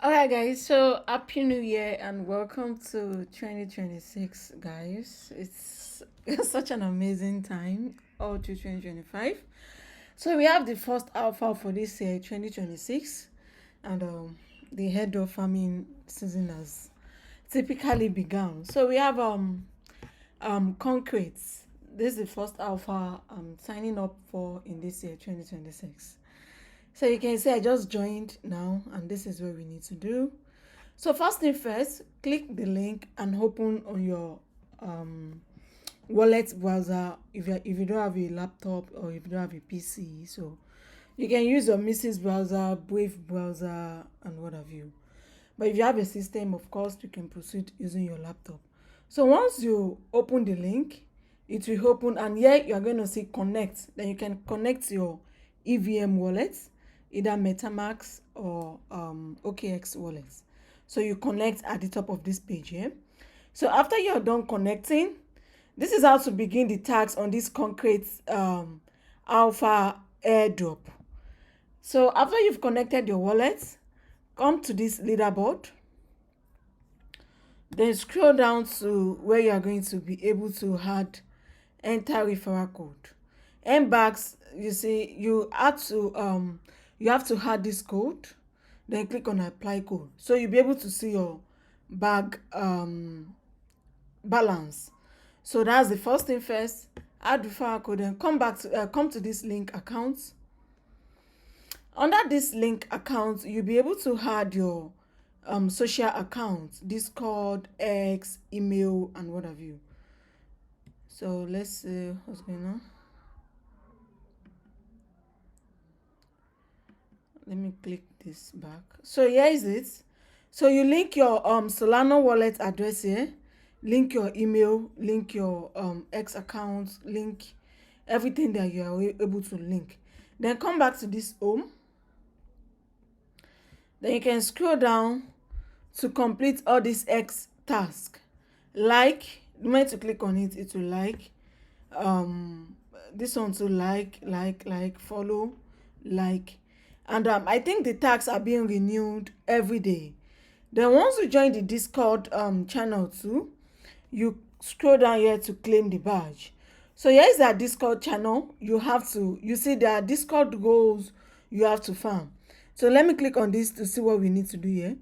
Alright, guys, so happy new year and welcome to 2026, guys. It's such an amazing time, all to 2025. So, we have the first alpha for this year, 2026, and the head of farming season has typically begun. So, we have concrete. This is the first alpha I'm signing up for in this year, 2026. So you can see I just joined now, and this is what we need to do. So first thing first, click the link and open on your wallet browser if you don't have a laptop or if you don't have a PC. So you can use your Mrs. browser, Brave browser, and what have you. But if you have a system, of course, you can proceed using your laptop. So once you open the link, it will open, and here you are going to see connect. Then you can connect your EVM wallet, either MetaMask or OKX wallets. So you connect at the top of this page here. So after you're done connecting, this is how to begin the tags on this concrete Aplha Airdrop. So after you've connected your wallet, come to this leaderboard. Then scroll down to where you are going to be able to enter referral code. Bags, you see, you have to add this code, then click on apply code. So you'll be able to see your bag balance. So that's the first thing first. Add referral code, and come to this link account. Under this link account, you'll be able to add your social accounts, Discord, X, email, and what have you. So let's see what's going on. Let me click this back. So here is it. So you link your Solana wallet address here, link your email, link your X account, link everything that you are able to link. Then come back to this home. Then you can scroll down to complete all these X tasks. Like, the moment you click on it, it will like. This one to like, follow, like. And I think the tags are being renewed every day. Then once you join the Discord channel too, you scroll down here to claim the badge. So here is our Discord channel. You see there are Discord goals you have to farm. So let me click on this to see what we need to do here.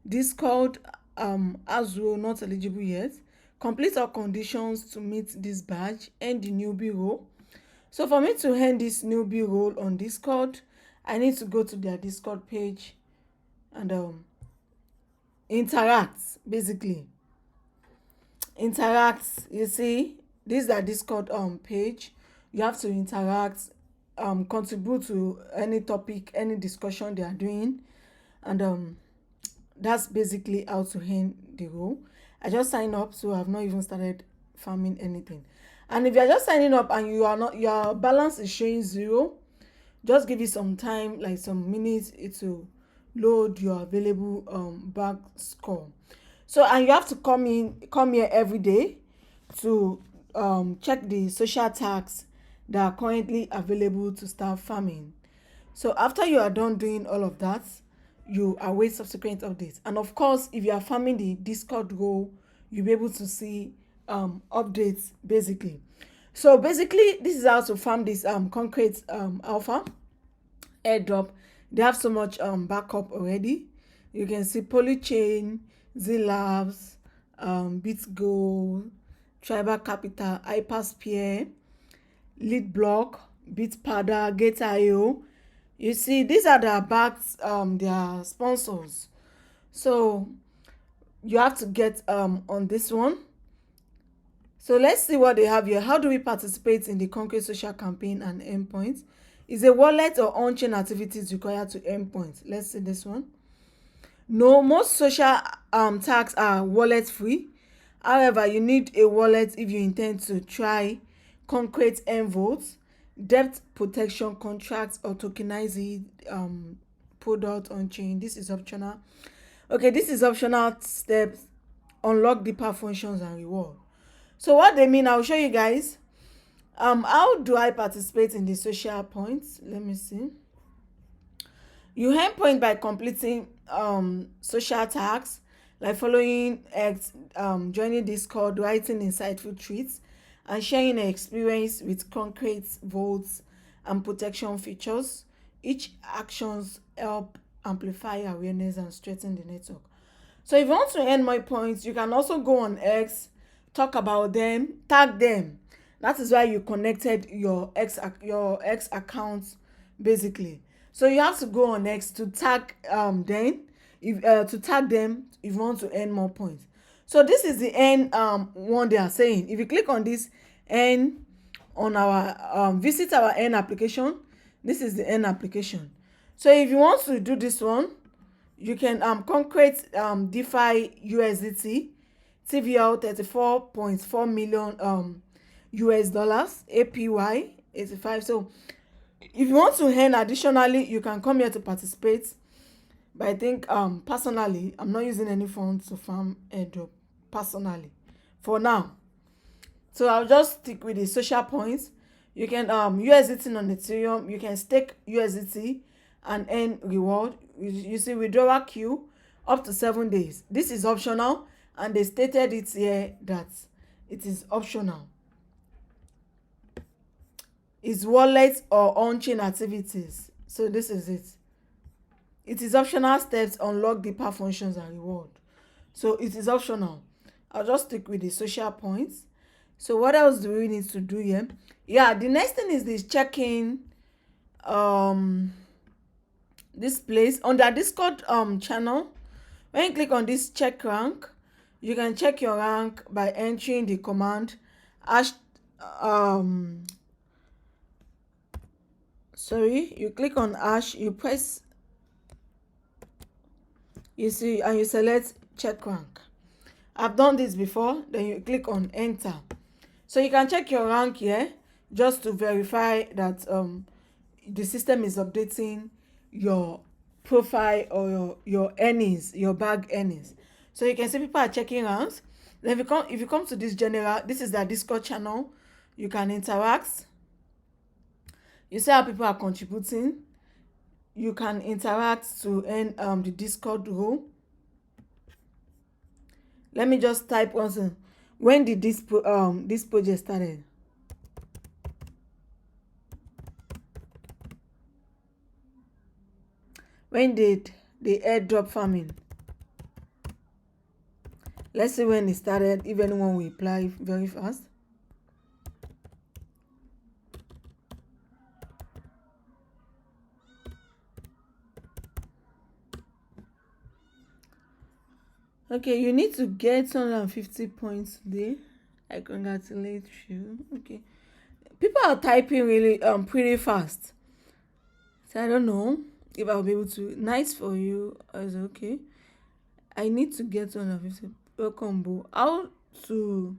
Discord as well, not eligible yet. Complete all conditions to meet this badge. End the newbie role. So for me to end this newbie role on Discord, I need to go to their Discord page and interact, basically. Interact, you see, this is their Discord page. You have to interact, contribute to any topic, any discussion they are doing, and that's basically how to end the role. I just signed up, so I've not even started farming anything. And if you're just signing up and your balance is showing 0, just give it some time, like some minutes, it will load your available bag score. So, and you have to come here every day to check the social tags that are currently available to start farming. So after you are done doing all of that, you await subsequent updates. And of course, if you are farming the Discord role, you'll be able to see updates, basically. So basically, this is how to farm this concrete Aplha Airdrop. They have so much backup already. You can see Polychain, Z Labs, BitGo, Tribal Capital, Hypersphere, Lead Block, Bitpada, Gate.io. You see, these are their backs, their sponsors. So you have to get on this one. So let's see what they have here. How do we participate in the concrete social campaign and endpoints? Is a wallet or on-chain activities required to endpoints? Let's see this one. No, most social tags are wallet free. However, you need a wallet if you intend to try concrete envelopes, debt protection contracts, or tokenize it product on chain. This is optional. Okay, this is optional steps. Unlock deeper functions and reward. So what they mean, I'll show you guys. How do I participate in the social points? Let me see. You earn point by completing social tags like following X, joining Discord, writing insightful tweets, and sharing an experience with concrete votes and protection features. Each actions help amplify awareness and strengthen the network. So if you want to earn more points, you can also go on X, talk about them, tag them. That is why you connected your X account basically. So you have to go on X to tag them if to tag them if you want to earn more points. So this is the end one they are saying. If you click on this N on our visit our N application, this is the N application. So if you want to do this one, you can concrete DeFi USDT TVL 34.4 million US dollars APY 85. So if you want to earn additionally, you can come here to participate. But I think personally, I'm not using any funds to farm airdrop personally for now. So I'll just stick with the social points. You can USDT on Ethereum, you can stake USDT and earn reward. You see withdrawal queue up to 7 days. This is optional, and they stated it here that it is optional. It's wallet or on-chain activities. So this is it. It is optional steps unlock deeper functions and reward. So it is optional. I'll just stick with the social points. So what else do we need to do here? Yeah, the next thing is this checking this place on the Discord channel. When you click on this check rank, you can check your rank by entering the command hash you click on hash, you press, you see, and you select check rank. I've done this before. Then you click on enter. So you can check your rank here just to verify that the system is updating your profile or your earnings, your bag earnings. So you can see people are checking ranks. Then if you come to this general, this is their Discord channel. You can interact. You see how people are contributing. You can interact to earn the Discord role. Let me just type one thing. When did this project started? When did the airdrop farming? Let's see when it started, if anyone will reply very fast. Okay, you need to get 250 points today. I congratulate you. Okay, people are typing really pretty fast. So I don't know if I'll be able to. Nice for you. It's okay. I need to get 250. Welcome, Bo. How to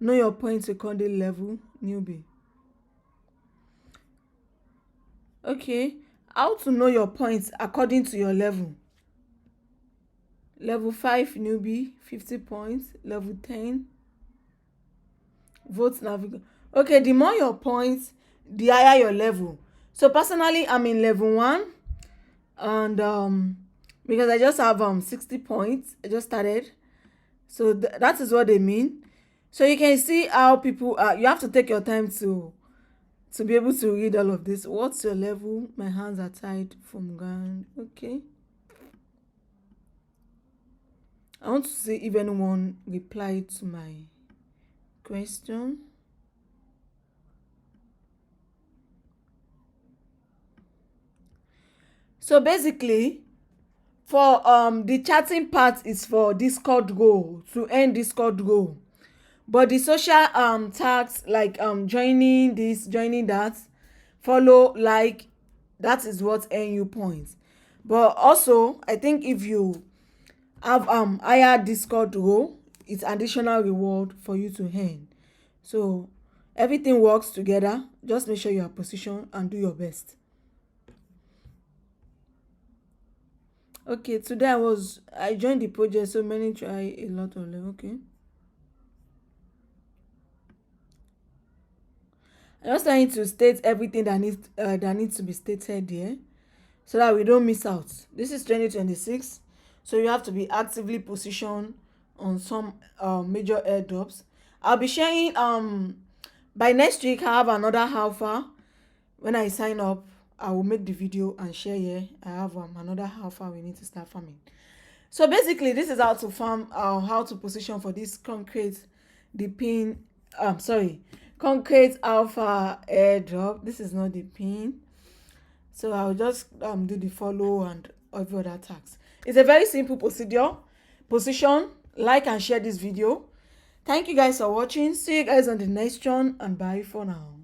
know your points according level newbie? Okay, how to know your points according to your level? Level 5 newbie 50 points, level 10 vote navigate. Okay, the more your points, the higher your level. So personally, I'm in level 1, and because I just have 60 points, I just started. So that is what they mean. So you can see how people are. You have to take your time to be able to read all of this. What's your level? My hands are tied from ground. Okay, I want to see if anyone replied to my question. So basically, for the chatting part is for Discord Go, to earn Discord Go. But the social tags like joining this, joining that, follow, like, that is what earn you points. But also, I think if you have higher Discord Go, it's additional reward for you to earn. So everything works together. Just make sure you are positioned and do your best. Okay, today I joined the project, so many try a lot of level. Okay, I'm just trying to state everything that needs to be stated here. so that we don't miss out. This is 2026, so you have to be actively positioned on some major airdrops. I'll be sharing by next week. I have another alpha. When I sign up, I will make the video and share here. I have another alpha we need to start farming. So basically, this is how to farm, how to position for this concrete, the pin. Sorry, concrete alpha airdrop. This is not the pin. So I'll just do the follow and every other tags. It's a very simple procedure. Position, like and share this video. Thank you guys for watching. See you guys on the next one, and bye for now.